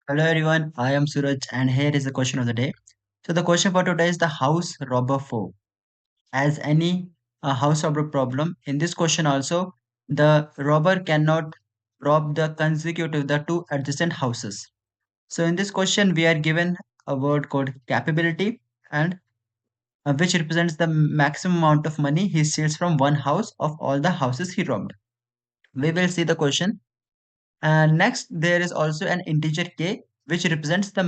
Hello everyone, I am Suraj and here is the question of the day. So the question for today is the house robber 4. As any house robber problem, in this question also the robber cannot rob the two adjacent houses. So in this question we are given a word called capability and which represents the maximum amount of money he steals from one house of all the houses he robbed. We will see the question. And next there is also an integer k which represents the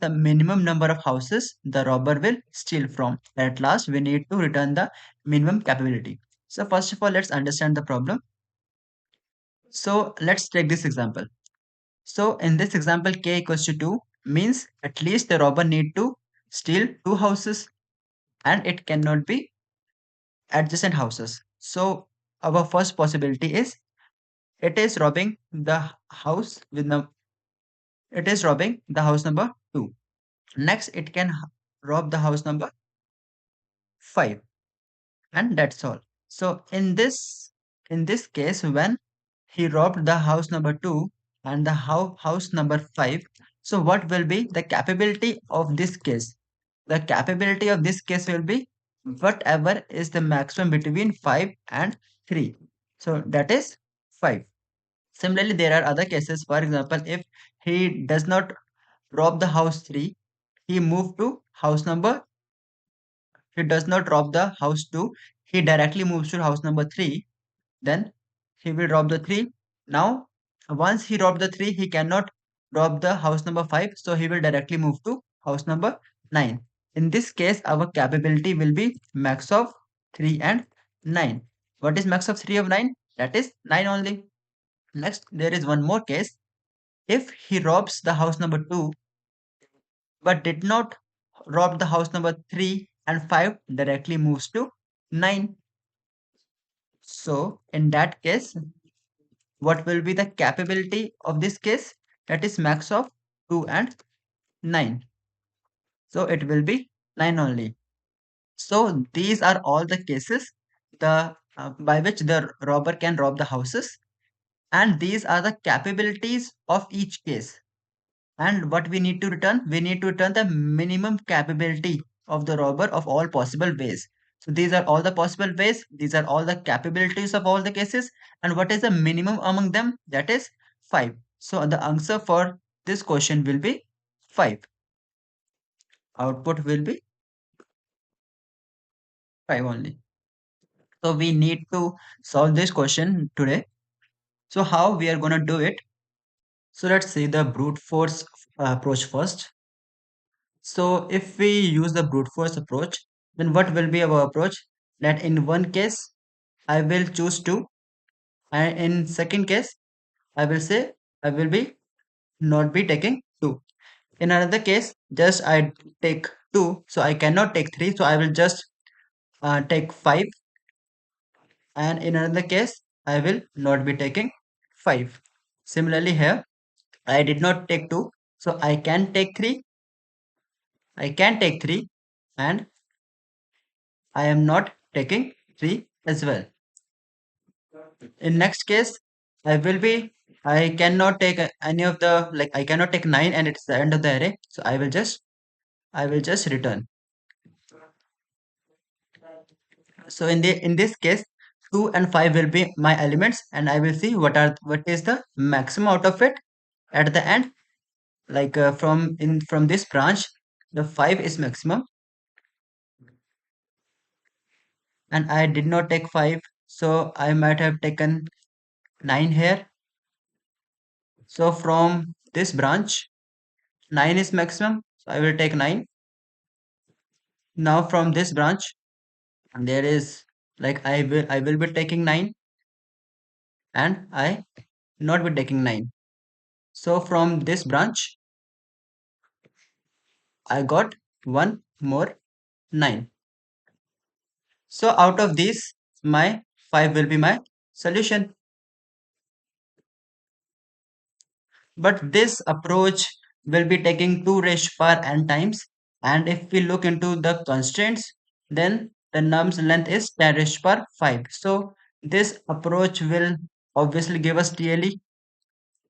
minimum number of houses the robber will steal from. At last, we need to return the minimum capability. So first of all, let's understand the problem. So let's take this example. So in this example, k equals to 2 means at least the robber need to steal two houses and it cannot be adjacent houses. So our first possibility is it is robbing the house with no, it is robbing the house number 2. Next, it can rob the house number 5 and that's all. So in this case, when he robbed the house number 2 and the house number 5, so what will be the capability of this case? The capability of this case will be whatever is the maximum between 5 and 3. So that is 5. Similarly, there are other cases. For example, if he does not rob the house 3, he moved to house number he does not rob the house 2, he directly moves to house number 3, then he will rob the 3. Now, once he robbed the 3, he cannot rob the house number 5, so he will directly move to house number 9. In this case, our capability will be max of 3 and 9. What is max of 3 of 9? That is 9 only. Next, there is one more case. If he robs the house number 2 but did not rob the house number 3 and 5, directly moves to 9. So in that case, what will be the capability of this case? That is max of 2 and 9. So it will be 9 only. So these are all the cases by which the robber can rob the houses, and these are the capabilities of each case. And what we need to return? We need to return the minimum capability of the robber of all possible ways. So these are all the possible ways. These are all the capabilities of all the cases. And what is the minimum among them? That is 5. So the answer for this question will be 5. Output will be 5 only. So we need to solve this question today. So how we are going to do it? So let's see the brute force approach first. So if we use the brute force approach, then what will be our approach? That in one case, I will choose 2, and in second case, I will say I will be not be taking 2. In another case, just I take 2, so I cannot take 3, so I will just take 5. And in another case, I will not be taking 5. Similarly here, I did not take 2, so I can take 3. I can take 3 and I am not taking 3 as well. In next case, I will be I cannot take any of the, like I cannot take 9 and it's the end of the array. So I will just return. So in this case, 2 and 5 will be my elements and I will see what is the maximum out of it at the end. Like from this branch, the 5 is maximum and I did not take 5, so I might have taken 9 here. So from this branch, 9 is maximum, so I will take 9. Now from this branch, there is, like I will be taking 9 and I not be taking 9. So from this branch, I got one more 9. So out of these, my 5 will be my solution. But this approach will be taking 2 raised power n times. And if we look into the constraints, then the num's length is 10 raised power 5. So this approach will obviously give us TLE.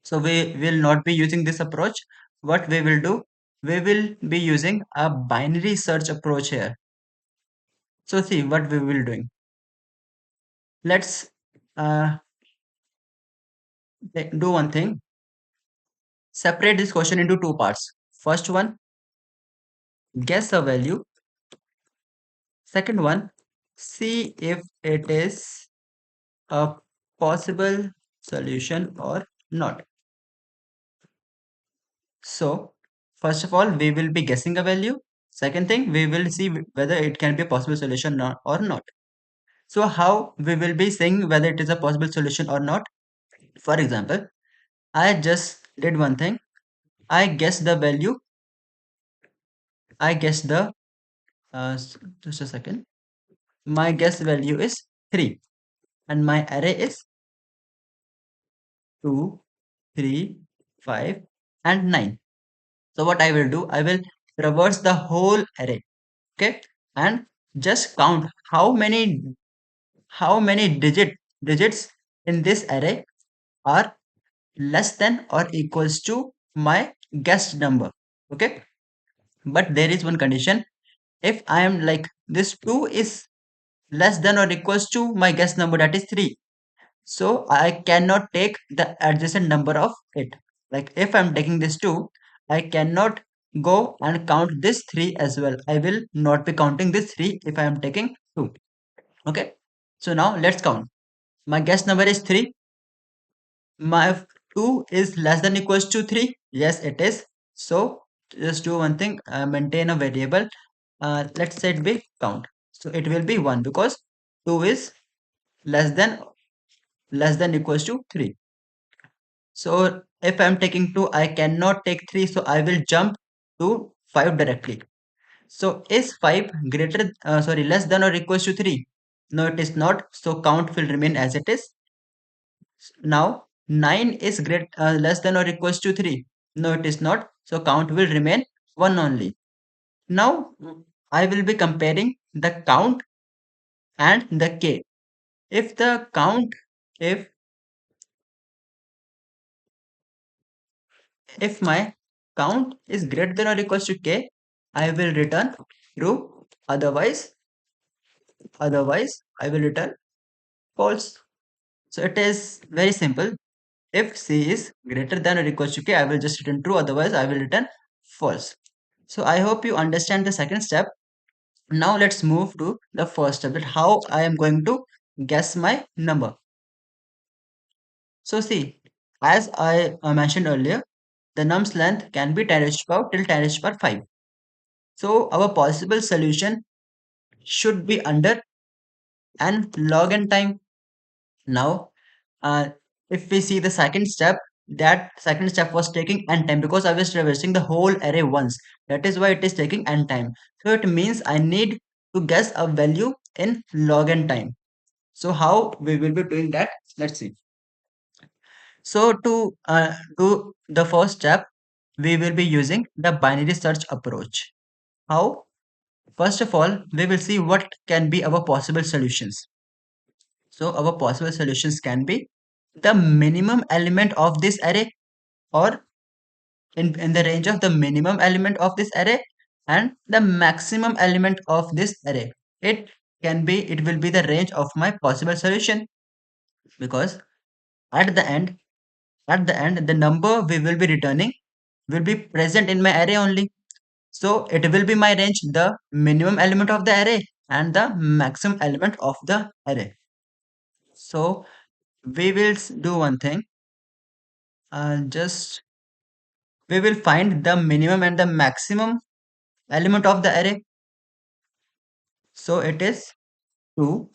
So we will not be using this approach. What we will do, we will be using a binary search approach here. So see what we will doing. Let's uh, do one thing. Separate this question into two parts. First one, guess a value. Second one, see if it is a possible solution or not. So, first of all, we will be guessing a value. Second thing, we will see whether it can be a possible solution or not. So, how we will be saying whether it is a possible solution or not? For example, I just did one thing. I guessed the value. I guessed the, just a second. My guess value is 3 and my array is 2, 3, 5 and 9. So what I will do, I will traverse the whole array, okay, and just count how many digits in this array are less than or equals to my guessed number, okay. But there is one condition. If I am like this 2 is less than or equals to my guessed number, that is 3, so I cannot take the adjacent number of it. Like if I'm taking this 2, I cannot go and count this 3 as well. I will not be counting this 3 if I am taking 2. Okay. So now let's count. My guess number is 3. My 2 is less than equals to 3. Yes, it is. So just do one thing. Maintain a variable. Let's say it be count. So it will be 1 because 2 is less than equals to 3. So if I'm taking 2, I cannot take 3. So I will jump to 5 directly. So is 5 less than or equals to 3? No, it is not. So count will remain as it is. Now 9 is less than or equals to 3. No, it is not. So count will remain 1 only. Now I will be comparing the count and the k. If the count, if If my count is greater than or equals to k, I will return true. Otherwise, I will return false. So it is very simple. If c is greater than or equals to k, I will just return true. Otherwise, I will return false. So I hope you understand the second step. Now let's move to the first step, that how I am going to guess my number. So see, as I mentioned earlier, the num's length can be 10 raised to power till 10 raised to power 5. So our possible solution should be under n log n time. Now, uh, if we see the second step, that second step was taking n time because I was traversing the whole array once. That is why it is taking n time. So it means I need to guess a value in log n time. So how we will be doing that? Let's see. So to do the first step, we will be using the binary search approach. How? First of all, we will see what can be our possible solutions. So our possible solutions can be the minimum element of this array, or in the range of the minimum element of this array and the maximum element of this array. It will be the range of my possible solution, because at the end, the number we will be returning will be present in my array only. So it will be my range, the minimum element of the array and the maximum element of the array. So we will do one thing. Just we will find the minimum and the maximum element of the array. So it is 2.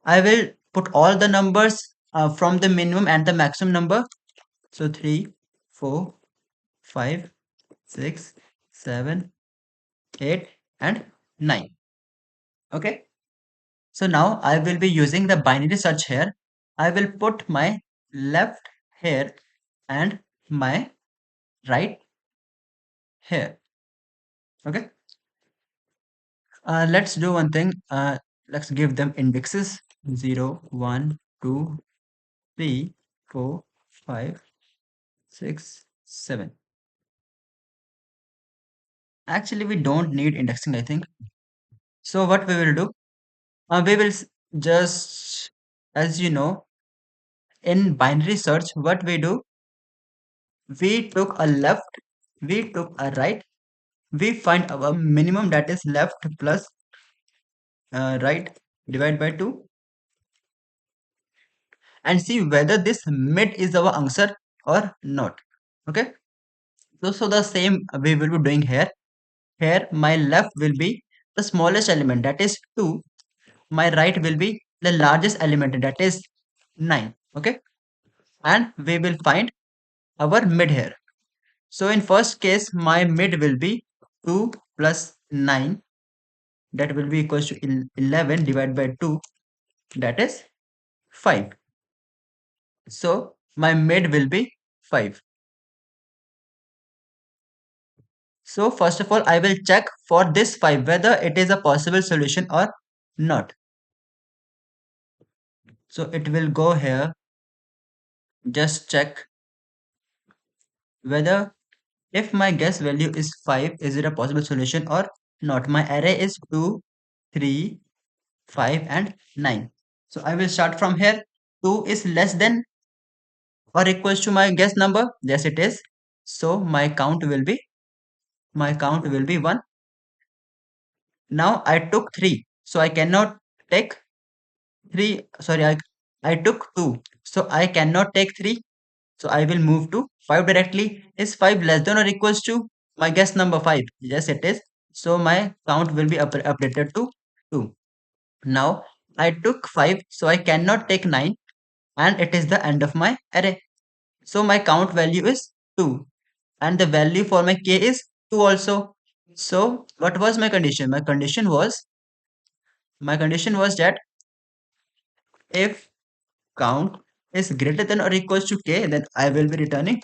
I will put all the numbers from the minimum and the maximum number. So 3, 4, 5, 6, 7, 8 and 9. Okay. So now I will be using the binary search here. I will put my left here and my right here. Okay. Let's do one thing. Let's give them indexes 0, 1, 2, 3, 4, 5, 6, 7. Actually, we don't need indexing, I think. So what we will do, we will just, as you know, in binary search, what we do, we took a left, we took a right, we find our minimum, that is left plus right divided by 2, and see whether this mid is our answer or not. Okay. So the same we will be doing here. Here my left will be the smallest element, that is 2. My right will be the largest element, that is 9. Okay. And we will find our mid here. So in first case, my mid will be 2 plus 9, that will be equals to 11 divided by 2, that is 5. So my mid will be 5. So first of all, I will check for this 5 whether it is a possible solution or not. So it will go here, just check whether if my guess value is 5, is it a possible solution or not. My array is 2, 3, 5 and 9. So I will start from here. 2 is less than or equals to my guess number. Yes, it is. So my count will be 1. Now I took 3. So I cannot take 3. Sorry, I took 2. So I cannot take 3. So I will move to 5 directly. Is 5 less than or equals to my guess number 5? Yes, it is. So my count will be updated to 2. Now I took 5. So I cannot take 9. And it is the end of my array. So my count value is 2. And the value for my k is 2 also. So what was my condition? My condition was that if count is greater than or equals to k, then I will be returning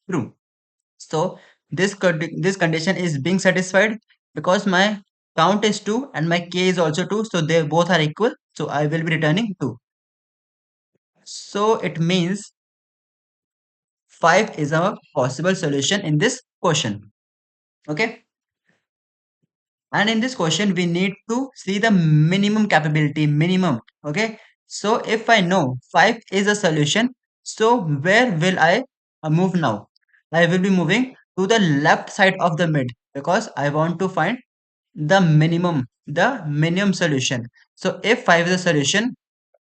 true. So this condition is being satisfied because my count is 2 and my k is also 2. So they both are equal. So I will be returning 2. So it means 5 is a possible solution in this question. Okay. And in this question, we need to see the minimum capability, minimum. Okay. So if I know 5 is a solution, so where will I move now? I will be moving to the left side of the mid because I want to find the minimum solution. So if 5 is a solution,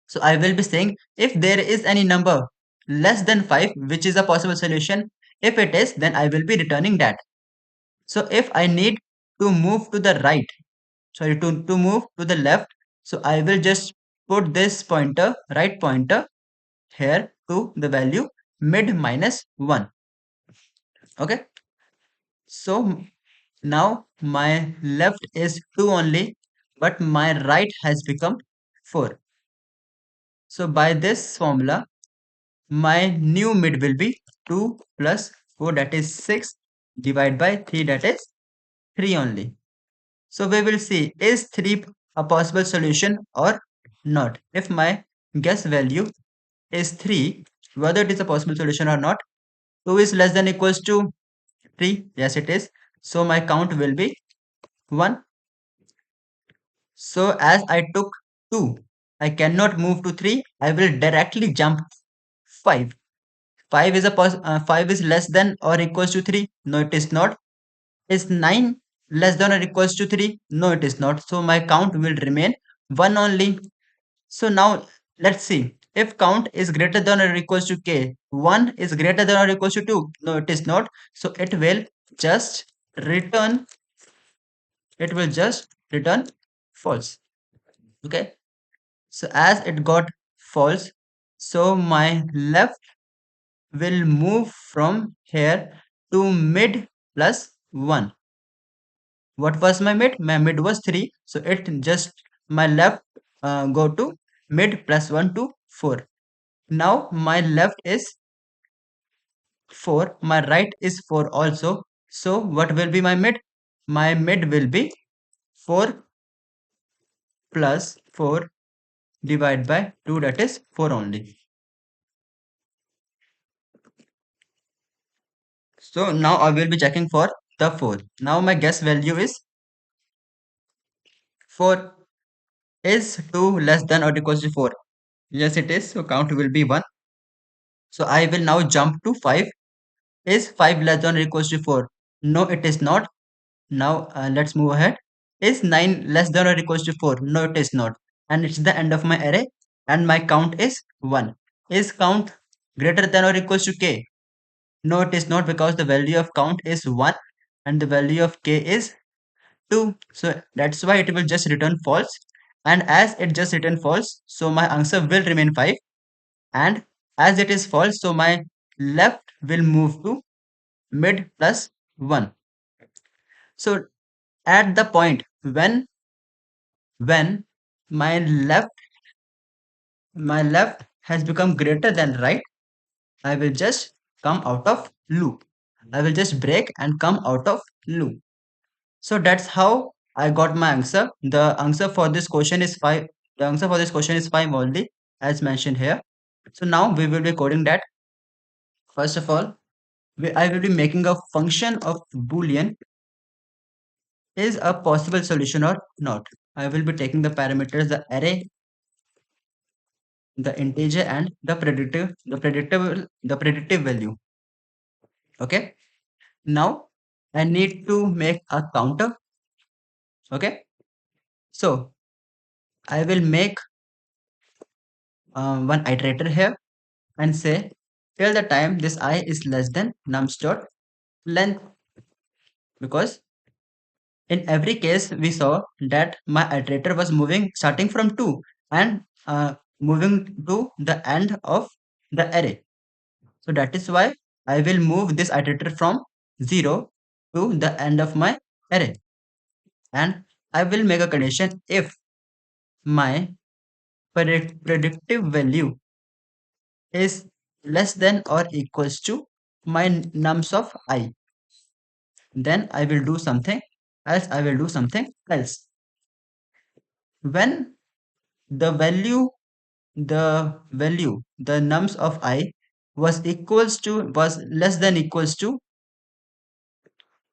so I will be saying if there is any number less than 5, which is a possible solution, if it is, then I will be returning that. So if I need to move to the right, sorry, to move to the left, so I will just put this pointer, right pointer here to the value mid minus 1. Okay. So now my left is 2 only, but my right has become 4. So by this formula, my new mid will be 2 plus 4, that is 6, divided by 3, that is 3 only. So we will see is 3 a possible solution or not. If my guess value is 3, whether it is a possible solution or not, 2 is less than equals to 3. Yes, it is. So my count will be 1. So as I took 2, I cannot move to 3. I will directly jump 5. 5 is less than or equals to 3. No, it is not. Is 9 less than or equals to 3? No, it is not. So my count will remain 1 only. So now let's see. If count is greater than or equals to k, 1 is greater than or equals to 2. No, it is not. So just return, it will just return false. Okay. So as it got false, so my left will move from here to mid plus 1. What was my mid? My mid was 3. So it just my left go to mid plus 1 to 4. Now my left is 4. My right is 4 also. So what will be my mid? My mid will be 4 plus 4 divided by 2, that is 4 only. So now I will be checking for the 4. Now my guess value is 4. Is 2 less than or equals to 4? Yes, it is. So count will be 1. So I will now jump to 5. Is 5 less than or equals to 4? No, it is not. Now let's move ahead. Is 9 less than or equals to 4? No, it is not. And it's the end of my array. And my count is 1. Is count greater than or equals to k? No, it is not, because the value of count is 1 and the value of k is 2. So that's why it will just return false. And as it just returned false, so my answer will remain 5. And as it is false, so my left will move to mid plus 1. So at the point when my left has become greater than right, I will just come out of loop. I will just break and come out of loop. So that's how I got my answer. The answer for this question is 5. The answer for this question is 5 only, as mentioned here. So now we will be coding that. First of all, I will be making a function of Boolean is a possible solution or not. I will be taking the parameters, the array, the integer, and the predictive value. Okay. Now I need to make a counter. Okay. So I will make one iterator here and say till the time this I is less than nums dot length, because in every case we saw that my iterator was moving starting from 2 and moving to the end of the array. So that is why I will move this iterator from 0 to the end of my array, and I will make a condition if my predictive value is less than or equals to my nums of I, then I will do something else. I will do something else. When the value, the nums of I was less than equals to,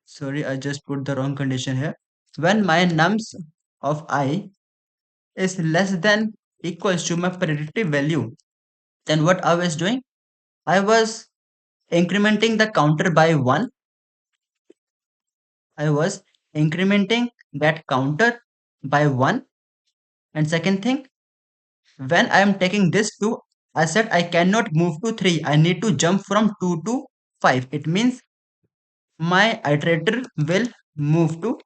sorry, I just put the wrong condition here. When my nums of I is less than equals to my predictive value, then what I was doing? I was incrementing the counter by 1. I was incrementing that counter by 1. And second thing, when I am taking this 2, I said I cannot move to 3. I need to jump from 2 to 5. It means my iterator will move to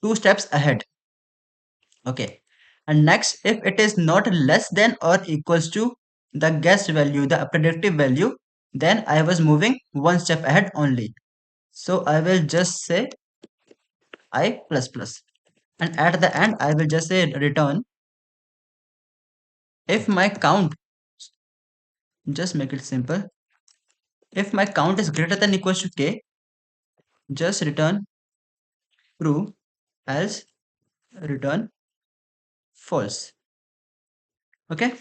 2 steps ahead. Okay. And next, if it is not less than or equals to the guessed value, the predictive value, then I was moving 1 step ahead only. So I will just say I plus plus. And at the end, I will just say return if my count, just make it simple. If my count is greater than equals to k, just return true, else return false. Okay.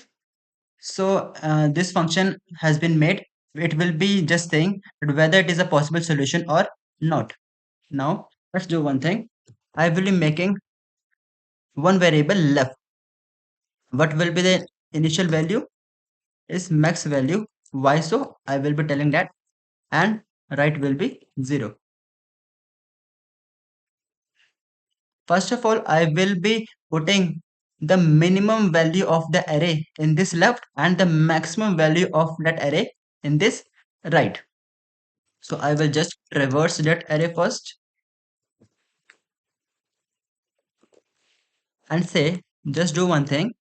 So this function has been made. It will be just saying that whether it is a possible solution or not. Now let's do one thing. I will be making one variable left. What will be the initial value? Is max value. Why so? I will be telling that. And right will be 0. First of all, I will be putting the minimum value of the array in this left and the maximum value of that array in this right. So I will just traverse that array first and say, just do one thing,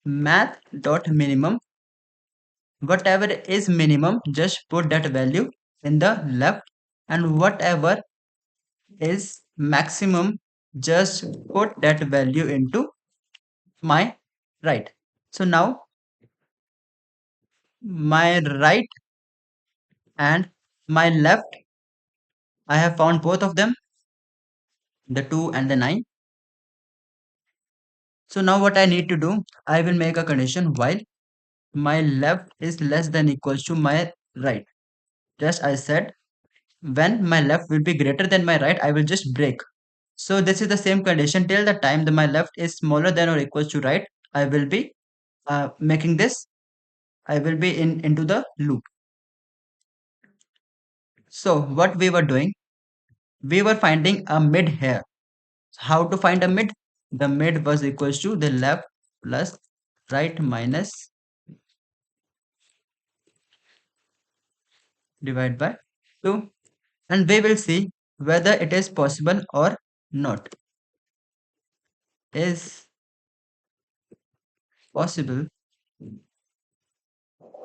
math dot minimum, whatever is minimum, just put that value in the left, and whatever is maximum, just put that value into my right. So now my right and my left, I have found both of them, the 2 and the 9. So now what I need to do, I will make a condition while my left is less than equals to my right. Just I said When my left will be greater than my right, I will just break. So this is the same condition till the time that my left is smaller than or equals to right. I will be making this. I will be in into the loop. So what we were doing, we were finding a mid here. How to find a mid? The mid was equals to the left plus right minus divide by 2, and we will see whether it is possible or not. Is possible.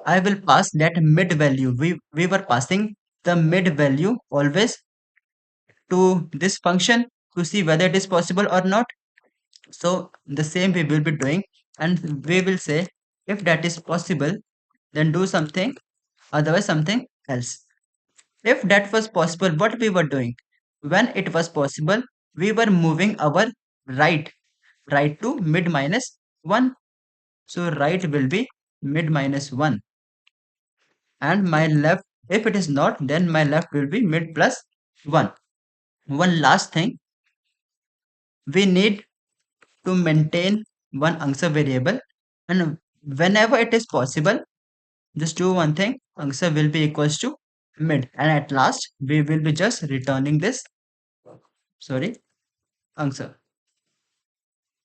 I will pass that mid value. We were passing the mid value always to this function to see whether it is possible or not. So the same we will be doing, and we will say if that is possible, then do something, otherwise something else. If that was possible, what we were doing? When it was possible, we were moving our right, right to mid minus 1. So right will be mid minus 1, and my left, if it is not, then my left will be mid plus 1. One last thing, we need to maintain one answer variable, and whenever it is possible, just do one thing, answer will be equals to mid, and at last we will be just returning this, sorry, answer.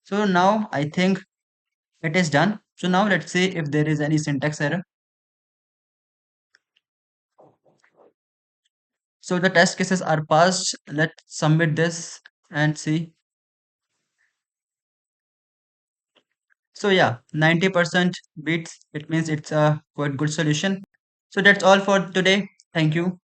So now I think it is done. So now let's see if there is any syntax error. So the test cases are passed. Let's submit this and see. So yeah, 90% beats. It means it's a quite good solution. So that's all for today. Thank you.